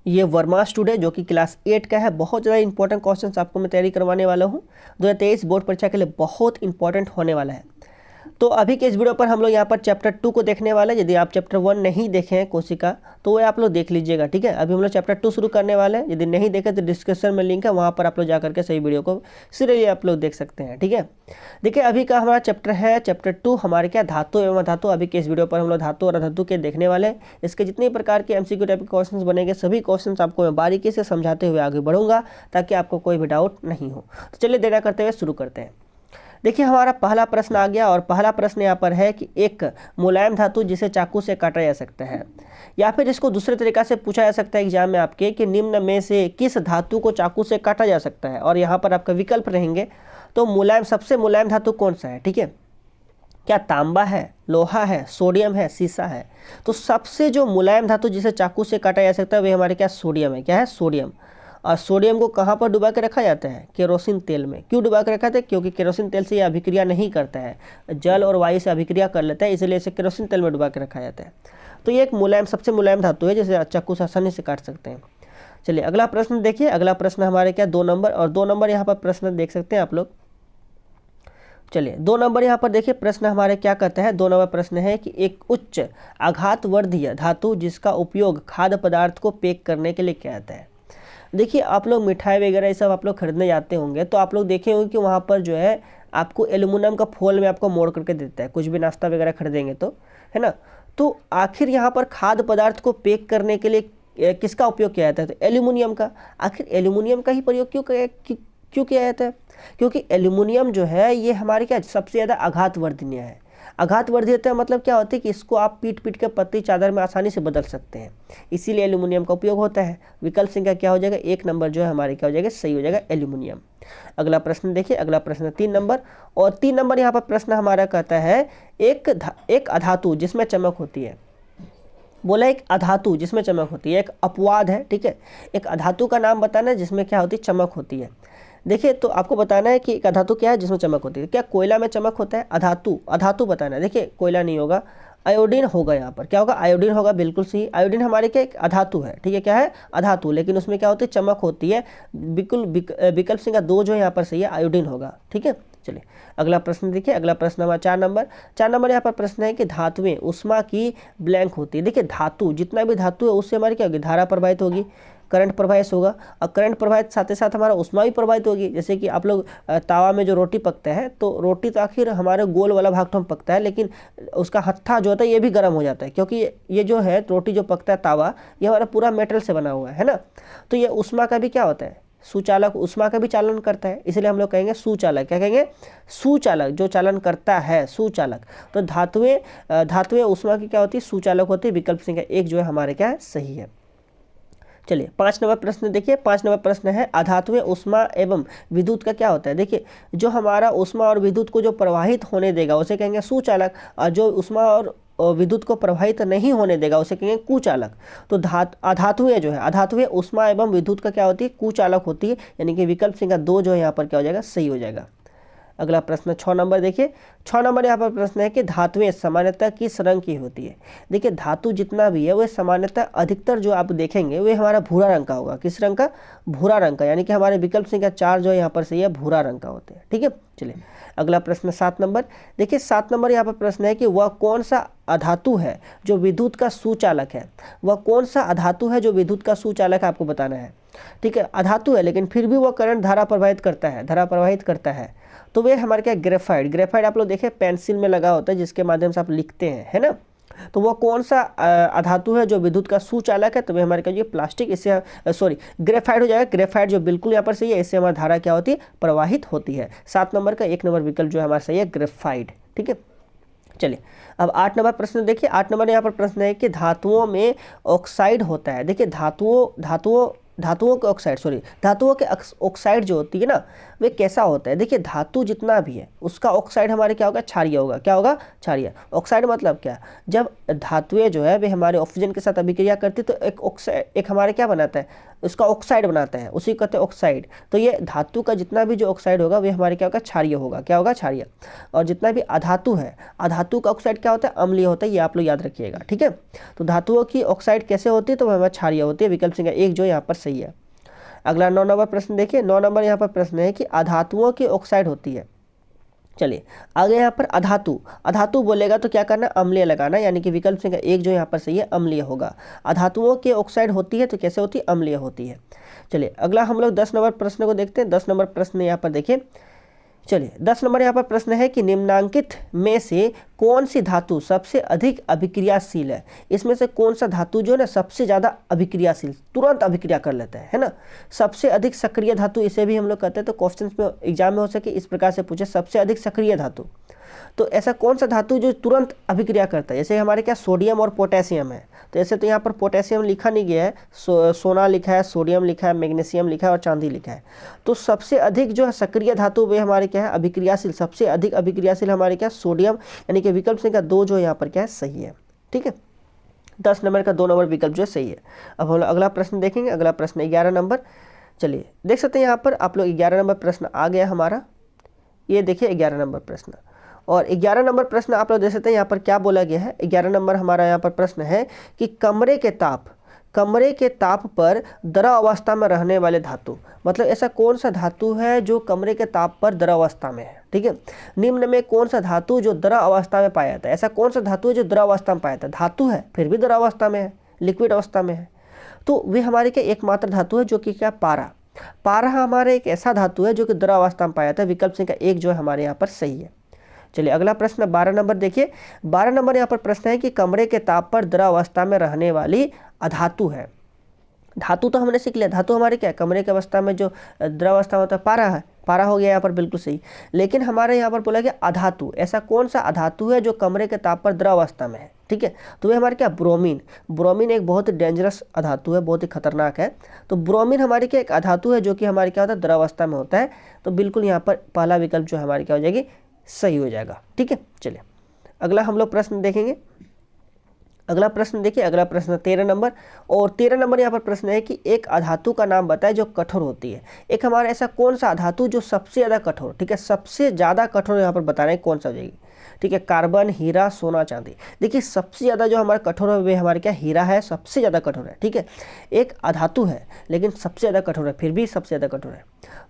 ये वर्मा स्टूडेंट जो कि क्लास 8 का है। बहुत ज़्यादा इंपॉर्टेंट क्वेश्चंस आपको मैं तैयारी करवाने वाला हूँ। 2023 बोर्ड परीक्षा के लिए बहुत इंपॉर्टेंट होने वाला है। तो अभी के इस वीडियो पर हम लोग यहाँ पर चैप्टर 2 को देखने वाले हैं। यदि आप चैप्टर 1 नहीं देखे हैं कोशिका तो वो आप लोग देख लीजिएगा, ठीक है। अभी हम लोग चैप्टर 2 शुरू करने वाले हैं। यदि नहीं देखे तो डिस्क्रिप्शन में लिंक है, वहाँ पर आप लोग जा करके सही वीडियो को सीरियली आप लोग देख सकते हैं, ठीक है। देखिए अभी का हमारा चैप्टर है चैप्टर 2, हमारे क्या धातु एवं अधातु। अभी के इस वीडियो पर हम लोग धातु और अधातु के देखने वाले हैं। इसके जितने प्रकार के MCQ टाइप के क्वेश्चन बनेंगे सभी क्वेश्चन आपको मैं बारीकी से समझाते हुए आगे बढ़ूंगा ताकि आपको कोई भी डाउट नहीं हो। तो चलिए देर करते हुए शुरू करते हैं। देखिए हमारा पहला प्रश्न आ गया और पहला प्रश्न यहाँ पर है कि एक मुलायम धातु जिसे चाकू से काटा जा सकता है, या फिर इसको दूसरे तरीका से पूछा जा सकता है एग्जाम में आपके कि निम्न में से किस धातु को चाकू से काटा जा सकता है। और यहाँ पर आपका विकल्प रहेंगे। तो मुलायम, सबसे मुलायम धातु कौन सा है, ठीक है। क्या तांबा है, लोहा है, सोडियम है, सीसा है। तो सबसे जो मुलायम धातु जिसे चाकू से काटा जा सकता है वे हमारे क्या सोडियम है। क्या है, सोडियम। और सोडियम को कहाँ पर डुबा के रखा जाता है, केरोसिन तेल में। क्यों डुबा के रखा जाता है, क्योंकि केरोसिन तेल से ये अभिक्रिया नहीं करता है, जल और वायु से अभिक्रिया कर लेता है, इसलिए इसे केरोसिन तेल में डुबा के रखा जाता है। तो ये एक मुलायम, सबसे मुलायम धातु है जिसे चाकू से आसानी से काट सकते हैं। चलिए अगला प्रश्न देखिए। अगला प्रश्न हमारे क्या 2 नंबर, और 2 नंबर यहाँ पर प्रश्न देख सकते हैं आप लोग। चलिए 2 नंबर यहाँ पर देखिए प्रश्न हमारे क्या कहता है। 2 नंबर प्रश्न है कि एक उच्च आघातवर्धीय धातु जिसका उपयोग खाद्य पदार्थ को पैक करने के लिए किया जाता है। देखिए आप लोग मिठाई वगैरह ये सब आप लोग खरीदने जाते होंगे तो आप लोग देखे होंगे कि वहाँ पर जो है आपको एल्युमिनियम का फोil में आपको मोड़ करके देता है, कुछ भी नाश्ता वगैरह खरीदेंगे तो, है ना। तो आखिर यहाँ पर खाद्य पदार्थ को पैक करने के लिए किसका उपयोग किया जाता है, तो एल्युमिनियम का। आखिर एल्युमिनियम का ही प्रयोग क्यों किया जाता है, क्योंकि एल्युमिनियम जो है ये हमारे क्या सबसे ज़्यादा आघातवर्धनीय है। आघातवर्धीयता मतलब क्या होती है कि इसको आप पीट पीट के पतली चादर में आसानी से बदल सकते हैं, इसीलिए एल्युमिनियम का उपयोग होता है। विकल्प संख्या क्या हो जाएगा, 1 नंबर जो है हमारे क्या हो जाएगा, सही हो जाएगा, एल्युमिनियम। अगला प्रश्न देखिए। अगला प्रश्न 3 नंबर, और 3 नंबर यहाँ पर प्रश्न हमारा कहता है एक अधातु जिसमें चमक होती है। बोला एक अधातु जिसमें चमक होती है, एक अपवाद है, ठीक है। एक अधातु का नाम बताना है जिसमें क्या होती है, चमक होती है। देखिए तो आपको बताना है कि एक अधातु क्या है जिसमें चमक होती है। क्या कोयला में चमक होता है, अधातु बताना है। देखिए कोयला नहीं होगा, आयोडीन होगा। यहाँ पर क्या होगा, आयोडीन होगा, बिल्कुल सही। आयोडीन हमारे क्या एक अधातु है, ठीक है। क्या है, अधातु, लेकिन उसमें क्या होती है, चमक होती है। बिल्कुल विकल्प संख्या 2 जो यहाँ पर सही है, आयोडीन होगा, ठीक है। चलिए अगला प्रश्न देखिए। अगला प्रश्न हमारा 4 नंबर। 4 नंबर यहाँ पर प्रश्न है कि धातुएं उष्मा की ब्लैंक होती है। देखिए धातु, जितना भी धातु है उससे हमारी क्या होगी, धारा प्रवाहित होगी, करंट प्रवाहित होगा। और करंट प्रवाहित साथ ही साथ हमारा उष्मा भी प्रवाहित होगी। जैसे कि आप लोग तावा में जो रोटी पकता है तो रोटी तो आखिर हमारे गोल वाला भाग तो हम पकता है, लेकिन उसका हत्था जो होता है ये भी गर्म हो जाता है, क्योंकि ये जो है रोटी जो पकता है तावा, ये हमारा पूरा मेटल से बना हुआ है ना। तो ये उष्मा का भी क्या होता है, सुचालक, उष्मा का भी चालन करता है, इसलिए हम लोग कहेंगे सुचालक। क्या कहेंगे, सुचालक, जो चालन करता है, सुचालक। तो धातुएं उष्मा की क्या होती है, सुचालक होती है। विकल्प संख्या 1 जो है हमारे क्या है, सही है। चलिए 5 नंबर प्रश्न देखिए। 5 नंबर प्रश्न है अधातुएं उष्मा एवं विद्युत का क्या होता है। देखिए जो हमारा उष्मा और विद्युत को जो प्रवाहित होने देगा उसे कहेंगे सुचालक, और जो उष्मा और विद्युत को प्रवाहित नहीं होने देगा उसे कहेंगे कुचालक। तो अधातुएं जो है, अधातुएं उष्मा एवं विद्युत का क्या होती है, कुचालक होती है। यानी कि विकल्प संख्या 2 जो है यहाँ पर क्या हो जाएगा, सही हो जाएगा। अगला प्रश्न 6 नंबर देखिए। 6 नंबर यहाँ पर प्रश्न है कि धातुएं सामान्यतः किस रंग की होती है। देखिए धातु जितना भी है वह सामान्यतः अधिकतर जो आप देखेंगे वे हमारा भूरा रंग का होगा। किस रंग का, भूरा रंग का। यानी कि हमारे विकल्प संख्या 4 जो है यहाँ पर सही है, भूरा रंग का होते हैं, ठीक है। चलिए अगला प्रश्न 7 नंबर देखिए। 7 नंबर यहाँ पर प्रश्न है कि वह कौन सा अधातु है जो विद्युत का सुचालक है। वह कौन सा अधातु है जो विद्युत का सुचालक है, आपको बताना है, ठीक है। अधातु है लेकिन फिर भी वह करंट धारा प्रवाहित करता है, तो वे हमारे क्या, ग्रेफाइट आप लोग देखें पेंसिल में लगा होता है जिसके माध्यम से आप लिखते हैं, है ना। तो वो कौन सा अधातु है जो विद्युत का सुचालक है, तो वे हमारे क्या, ये प्लास्टिक, इससे ग्रेफाइट हो जाएगा। ग्रेफाइट जो बिल्कुल यहाँ पर सही है, इससे हमारी धारा क्या होती है, प्रवाहित होती है। 7 नंबर का 1 नंबर विकल्प जो है हमारा सही है, ग्रेफाइट, ठीक है। चलिए अब 8 नंबर प्रश्न देखिए। 8 नंबर यहाँ पर प्रश्न है कि धातुओं में ऑक्साइड होता है। देखिए धातुओं के ऑक्साइड जो होती है ना, वे कैसा होता है। देखिए धातु जितना भी है उसका ऑक्साइड हमारे क्या होगा, क्षारीय होगा। क्या होगा, क्षारीय। ऑक्साइड मतलब क्या, जब धातुएं जो है वे हमारे ऑक्सीजन के साथ अभिक्रिया करती तो एक हमारे क्या बनाता है, उसका ऑक्साइड बनाता है, उसी को कहते हैं ऑक्साइड। तो ये धातु का जितना भी जो ऑक्साइड होगा वे हमारे क्या होगा, क्षारीय होगा। क्या होगा, क्षारीय। और जितना भी अधातु है, अधातु का ऑक्साइड क्या होता है, अम्लीय होता है, ये आप लोग याद रखिएगा। ठीक है, तो धातुओं की ऑक्साइड कैसे होती है, तो वह हमारी क्षारीय होती है। विकल्प संख्या 1 जो यहाँ पर सही है। अगला 9 नंबर प्रश्न देखिए। 9 नंबर यहाँ पर प्रश्न है कि अधातुओं की ऑक्साइड होती है। चलिए आगे यहाँ पर अधातु, अधातु बोलेगा तो क्या करना, अम्लीय लगाना, यानी कि विकल्प संख्या 1 जो यहाँ पर सही है, अम्लीय होगा। अधातुओं की ऑक्साइड होती है तो कैसे होती है, अम्लीय होती है। चलिए अगला हम लोग 10 नंबर प्रश्न को देखते हैं। 10 नंबर प्रश्न यहाँ पर देखिए। चलिए 10 नंबर यहाँ पर प्रश्न है कि निम्नांकित में से कौन सी धातु सबसे अधिक अभिक्रियाशील है। इसमें से कौन सा धातु जो है ना सबसे ज़्यादा अभिक्रियाशील, तुरंत अभिक्रिया कर लेता है ना। सबसे अधिक सक्रिय धातु इसे भी हम लोग कहते हैं। तो क्वेश्चन में एग्जाम में हो सके इस प्रकार से पूछे, सबसे अधिक सक्रिय धातु, तो ऐसा कौन सा धातु जो तुरंत अभिक्रिया करता है। जैसे हमारे क्या सोडियम और पोटेशियम है, तो ऐसे तो यहाँ पर पोटेशियम लिखा नहीं गया है, सोना लिखा है, सोडियम लिखा है, मैग्नीशियम लिखा है और चांदी लिखा है। तो सबसे अधिक जो है सक्रिय धातु वे हमारे क्या है, अभिक्रियाशील, सबसे अधिक अभिक्रियाशील हमारे क्या, सोडियम, यानी कि विकल्प संख्या 2 जो यहाँ पर क्या है, सही है। ठीक है, 10 नंबर का 2 नंबर विकल्प जो है सही है। अब हम लोग अगला प्रश्न देखेंगे। अगला प्रश्न 11 नंबर। चलिए देख सकते हैं यहाँ पर आप लोग 11 नंबर प्रश्न आ गया हमारा। ये देखिए 11 नंबर प्रश्न, और 11 नंबर प्रश्न आप लोग देख सकते हैं यहाँ पर क्या बोला गया है। 11 नंबर हमारा यहाँ पर प्रश्न है कि कमरे के ताप पर द्रव अवस्था में रहने वाले धातु, मतलब ऐसा कौन सा धातु है जो कमरे के ताप पर द्रव अवस्था में है। ठीक है, निम्न में कौन सा धातु जो द्रव अवस्था में पाया जाता है। ऐसा कौन सा धातु है जो द्रव अवस्था में पाया जाता है, धातु है फिर भी द्रव अवस्था में है, लिक्विड अवस्था में है। तो वे हमारे क्या एकमात्र धातु है जो कि क्या, पारा। पारा हमारे एक ऐसा धातु है जो कि द्रव अवस्था में पाया जाता है। विकल्प संख्या 1 जो है हमारे यहाँ पर सही है। चलिए अगला प्रश्न 12 नंबर देखिए। 12 नंबर यहाँ पर प्रश्न है कि कमरे के ताप पर द्रव अवस्था में रहने वाली अधातु है। धातु तो हमने सीख लिया, धातु हमारे क्या है, कमरे की अवस्था में जो द्रव अवस्था होता है, पारा है, पारा हो गया यहाँ पर बिल्कुल सही। लेकिन हमारे यहाँ पर बोला गया अधातु, ऐसा कौन सा अधातु है जो कमरे के ताप पर द्रव अवस्था में है। ठीक है, तो वे हमारे क्या, ब्रोमीन। ब्रोमीन एक बहुत ही डेंजरस अधातु है, बहुत ही खतरनाक है। तो ब्रोमीन हमारी क्या एक अधातु है जो कि हमारे क्या होता है, द्रव अवस्था में होता है। तो बिल्कुल यहाँ पर पहला विकल्प जो हमारी क्या हो जाएगी, सही हो जाएगा। ठीक है, चलिए अगला हम लोग प्रश्न देखेंगे। अगला प्रश्न देखिए। अगला प्रश्न 13 नंबर, और 13 नंबर यहाँ पर प्रश्न है कि एक अधातु का नाम बताए जो कठोर होती है। एक हमारा ऐसा कौन सा अधातु जो सबसे ज़्यादा कठोर, ठीक है, सबसे ज़्यादा कठोर यहाँ पर बताना है कौन सा हो जाएगी। ठीक है, कार्बन, हीरा, सोना, चांदी। देखिए सबसे ज़्यादा जो हमारा कठोर है वे हमारे क्या, हीरा है, सबसे ज़्यादा कठोर है। ठीक है, एक अधातु है लेकिन सबसे ज़्यादा कठोर है, फिर भी सबसे ज़्यादा कठोर है।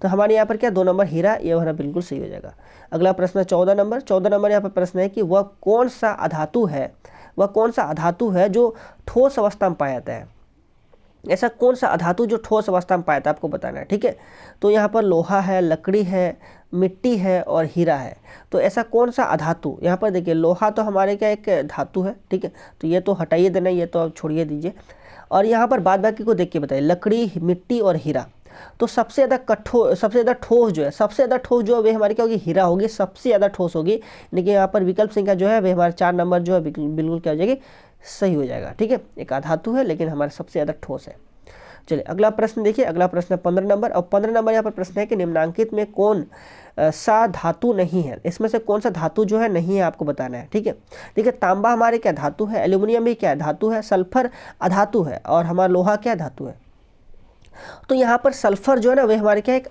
तो हमारे यहाँ पर क्या, 2 नंबर हीरा, ये हमारा बिल्कुल सही हो जाएगा। अगला प्रश्न 14 नंबर। 14 नंबर यहाँ पर प्रश्न है कि वह कौन सा अधातु है, वह कौन सा अधातु है जो ठोस अवस्था में पाया जाता है। ऐसा कौन सा अधातु जो ठोस अवस्था में पाया जाता है, आपको बताना है। ठीक है, तो यहाँ पर लोहा है, लकड़ी है, मिट्टी है और हीरा है। तो ऐसा कौन सा अधातु, यहाँ पर देखिए लोहा तो हमारे क्या एक धातु है। ठीक है, तो ये तो हटाइए देना, ये तो आप छोड़िए दीजिए। और यहाँ पर बाद बाकी को देख के बताइए, लकड़ी, मिट्टी और हीरा। तो सबसे ज़्यादा कठोर, सबसे ज़्यादा ठोस जो है, सबसे ज़्यादा ठोस जो है वे हमारी क्या होगी, हीरा होगी, सबसे ज़्यादा ठोस होगी। लेकिन यहाँ पर विकल्प संख्या जो है वे हमारे 4 नंबर जो है बिल्कुल क्या हो जाएगी, सही हो जाएगा। ठीक है, एक अधातु है लेकिन हमारा सबसे ज़्यादा ठोस है। चलिए अगला प्रश्न देखिए। अगला प्रश्न 15 नंबर, और 15 नंबर यहाँ पर प्रश्न है कि निम्नांकित में कौन सा धातु नहीं है। इसमें से कौन सा धातु जो है नहीं है, आपको बताना है। ठीक है, देखिए तांबा हमारे क्या धातु है, एल्यूमिनियम भी क्या धातु है, सल्फर अधातु है और हमारा लोहा क्या धातु है। तो यहाँ पर सल्फर जो है ना वे हमारे क्या एक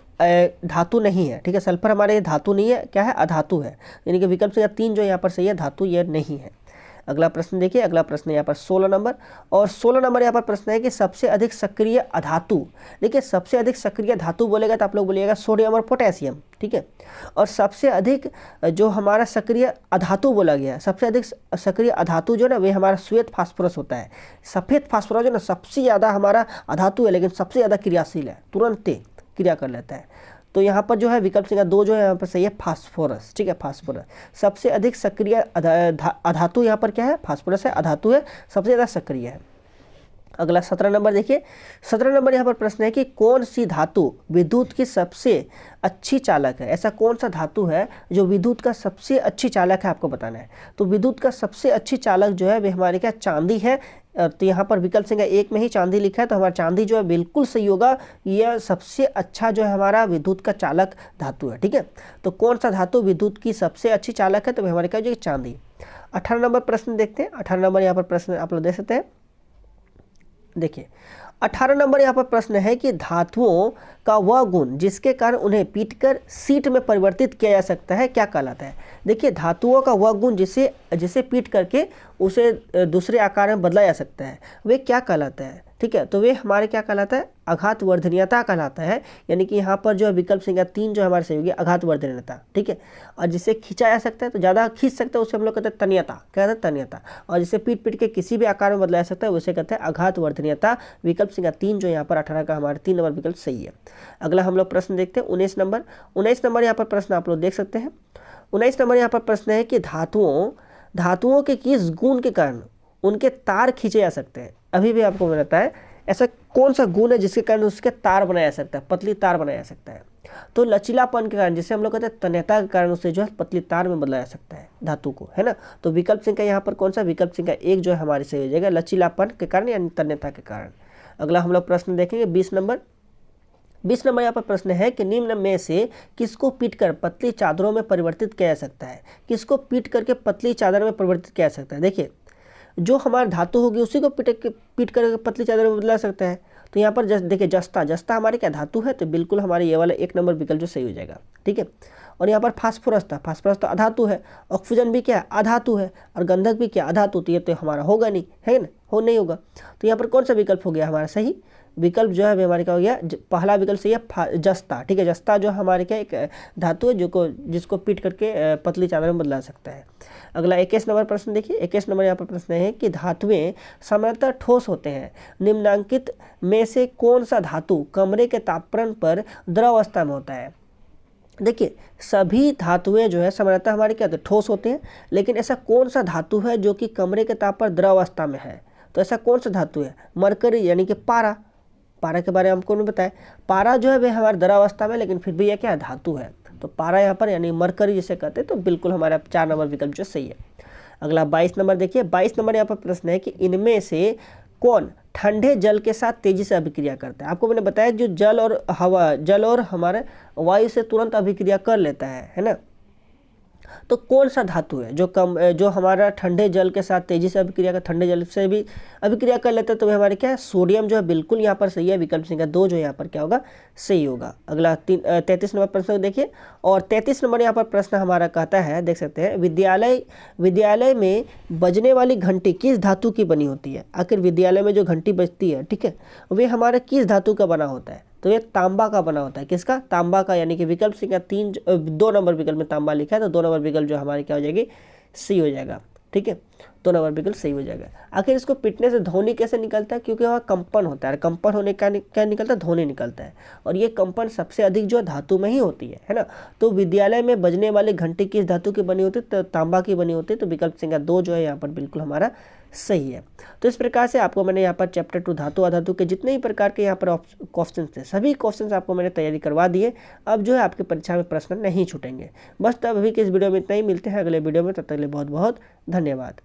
धातु नहीं है। ठीक है, सल्फर हमारे धातु नहीं है, क्या है, अधातु है। यानी कि विकल्प संख्या 3 जो यहाँ पर सही है, धातु ये नहीं है। अगला प्रश्न देखिए। अगला प्रश्न यहाँ पर 16 नंबर, और 16 नंबर यहाँ पर प्रश्न है कि सबसे अधिक सक्रिय अधातु। देखिए सबसे अधिक सक्रिय धातु बोलेगा तो आप लोग बोलिएगा सोडियम और पोटेशियम। ठीक है, और सबसे अधिक जो हमारा सक्रिय अधातु बोला गया है, सबसे अधिक सक्रिय अधातु जो ना वे हमारा श्वेत फास्फोरस होता है। सफ़ेद फास्फोरस जो ना सबसे ज़्यादा हमारा अधातु है लेकिन सबसे ज़्यादा क्रियाशील है, तुरंत क्रिया कर लेता है। तो यहाँ पर जो है विकल्प संख्या 2 जो है यहाँ पर सही है, फास्फोरस। ठीक है, फास्फोरस सबसे अधिक सक्रिय अधातु यहाँ पर क्या है, फास्फोरस है, अधातु है, सबसे ज़्यादा सक्रिय है। अगला 17 नंबर देखिए। 17 नंबर यहाँ पर प्रश्न है कि कौन सी धातु विद्युत की सबसे अच्छी चालक है। ऐसा कौन सा धातु है जो विद्युत का सबसे अच्छी चालक है, आपको बताना है। तो विद्युत का सबसे अच्छी चालक जो है वे हमारे क्या, चांदी है। तो यहाँ पर विकल्प संख्या 1 में ही चांदी लिखा है, तो हमारा चांदी जो है बिल्कुल सही होगा। यह सबसे अच्छा जो है हमारा विद्युत का चालक धातु है। ठीक है, तो कौन सा धातु विद्युत की सबसे अच्छी चालक है, तो हमारे क्या जो चांदी। 18 नंबर प्रश्न देखते हैं। 18 नंबर यहाँ पर प्रश्न आप लोग देख सकते हैं। देखिए 18 नंबर यहाँ पर प्रश्न है कि धातुओं का वह गुण जिसके कारण उन्हें पीटकर सीट में परिवर्तित किया जा सकता है क्या कहलाता है। देखिए धातुओं का वह गुण जिसे पीट करके उसे दूसरे आकार में बदला जा सकता है वे क्या कहलाता है। ठीक है, तो वे हमारे क्या कहलाता है, आघात वर्धनीयता कहलाता है। यानी कि यहाँ पर जो है विकल्प संख्या 3 जो हमारे सही होगी आघात वर्धनीयता। ठीक है, और जिसे खींचा जा सकता है तो ज़्यादा खींच सकते हैं उसे हम लोग कहते हैं तन्यता, क्या कहते हैं तन्यता। और जिसे पीट पीट के किसी भी आकार में बदलाया जा सकता है उसे कहते हैं आघात वर्धनीयता। विकल्प संख्या 3 जो यहाँ पर 18 का हमारा 3 नंबर विकल्प सही है। अगला हम लोग प्रश्न देखते हैं 19 नंबर। 19 नंबर यहाँ पर प्रश्न आप लोग देख सकते हैं। 19 नंबर यहाँ पर प्रश्न है कि धातुओं के किस गुण के कारण उनके तार खींचे जा सकते हैं। अभी भी आपको बताता है ऐसा कौन सा गुण है जिसके कारण उसके तार बनाया जा सकता है, पतली तार बनाया जा सकता है। तो लचीलापन के कारण, जिसे हम लोग कहते हैं तन्यता के कारण, उसे जो है पतली तार में बदलाया जा सकता है धातु को, है ना। तो विकल्प संख्या यहाँ पर कौन सा, विकल्प संख्या 1 जो है हमारे सही हो जाएगा, लचीलापन के कारण यानी तन्यता के कारण। अगला हम लोग प्रश्न देखेंगे 20 नंबर। 20 नंबर यहाँ पर प्रश्न है कि निम्न में से किसको पीटकर पतली चादरों में परिवर्तित किया जा सकता है। किसको पीट करके पतली चादर में परिवर्तित किया जा सकता है। देखिए जो हमारा धातु होगी उसी को पीट कर पतली चादर में बदला सकता है। तो यहाँ पर देखिए जस्ता हमारे क्या धातु है, तो बिल्कुल हमारे ये वाला 1 नंबर विकल्प जो सही हो जाएगा। ठीक है, और यहाँ पर फास्फोरस तो अधातु है, ऑक्सीजन भी क्या है अधातु है, और गंधक भी क्या अधातु, तो ये तो हमारा होगा नहीं, है ना, नहीं होगा। तो यहाँ पर कौन सा विकल्प हो गया हमारा सही, विकल्प जो है हमारे क्या हो गया, पहला विकल्प सही है जस्ता। ठीक है, जस्ता जो हमारे क्या एक धातु है जिसको पीट करके पतली चादर में बदला सकता है। अगला 21 नंबर प्रश्न देखिए। 21 नंबर यहाँ पर प्रश्न है कि धातुएं सामान्यतः ठोस होते हैं, निम्नांकित में से कौन सा धातु कमरे के तापमान पर द्रव अवस्था में होता है। देखिए सभी धातुएं जो है सामान्यतः हमारे क्या ठोस होते हैं, लेकिन ऐसा कौन सा धातु है जो कि कमरे के ताप पर द्रव अवस्था में है। तो ऐसा कौन सा धातु है, मरकरी यानी कि पारा के बारे में हमको नहीं बताया। पारा जो है वह हमारे द्रवावस्था में, लेकिन फिर भी यह क्या धातु है, तो पारा यहाँ पर यानी मरकरी जिसे कहते हैं, तो बिल्कुल हमारा 4 नंबर विकल्प जो सही है। अगला 22 नंबर देखिए। 22 नंबर यहाँ पर प्रश्न है कि इनमें से कौन ठंडे जल के साथ तेजी से अभिक्रिया करता है। आपको मैंने बताया जो जल और हमारे वायु से तुरंत अभिक्रिया कर लेता है ना। तो कौन सा धातु है जो हमारा ठंडे जल के साथ तेजी से अभिक्रिया ठंडे जल से भी अभिक्रिया कर लेता है, तो हमारे क्या है सोडियम जो है बिल्कुल यहाँ पर सही है। विकल्प संख्या 2 जो यहाँ पर क्या होगा सही होगा। अगला 33 नंबर प्रश्न देखिए। और 33 नंबर यहाँ पर प्रश्न हमारा कहता है, देख सकते हैं, विद्यालय में बजने वाली घंटी किस धातु की बनी होती है। आखिर विद्यालय में जो घंटी बजती है, ठीक है, वे हमारे किस धातु का बना होता है। तो ये तांबा का बना होता है। किसका, तांबा का, यानी कि विकल्प संख्या 2 नंबर विकल्प में तांबा लिखा है, तो 2 नंबर विकल्प जो हमारे क्या हो जाएगी सही हो जाएगा। ठीक है, 2 नंबर विकल्प सही हो जाएगा। आखिर इसको पीटने से ध्वनि कैसे निकलता है, क्योंकि वहाँ कंपन होता है, कंपन होने का क्या निकलता है, ध्वनि निकलता है, और ये कंपन सबसे अधिक जो धातु में ही होती है ना। तो विद्यालय में बजने वाली घंटी किस धातु की बनी होती है, तो तांबा की बनी होती है। तो विकल्प संख्या 2 जो है यहाँ पर बिल्कुल हमारा सही है। तो इस प्रकार से आपको मैंने यहाँ पर चैप्टर 2 धातु अधातु के जितने ही प्रकार के यहाँ पर क्वेश्चन थे, सभी क्वेश्चन आपको मैंने तैयारी करवा दिए। अब जो है आपकी परीक्षा में प्रश्न नहीं छूटेंगे। बस तब अभी के इस वीडियो में इतना ही, मिलते हैं अगले वीडियो में, तब तक के लिए बहुत बहुत धन्यवाद।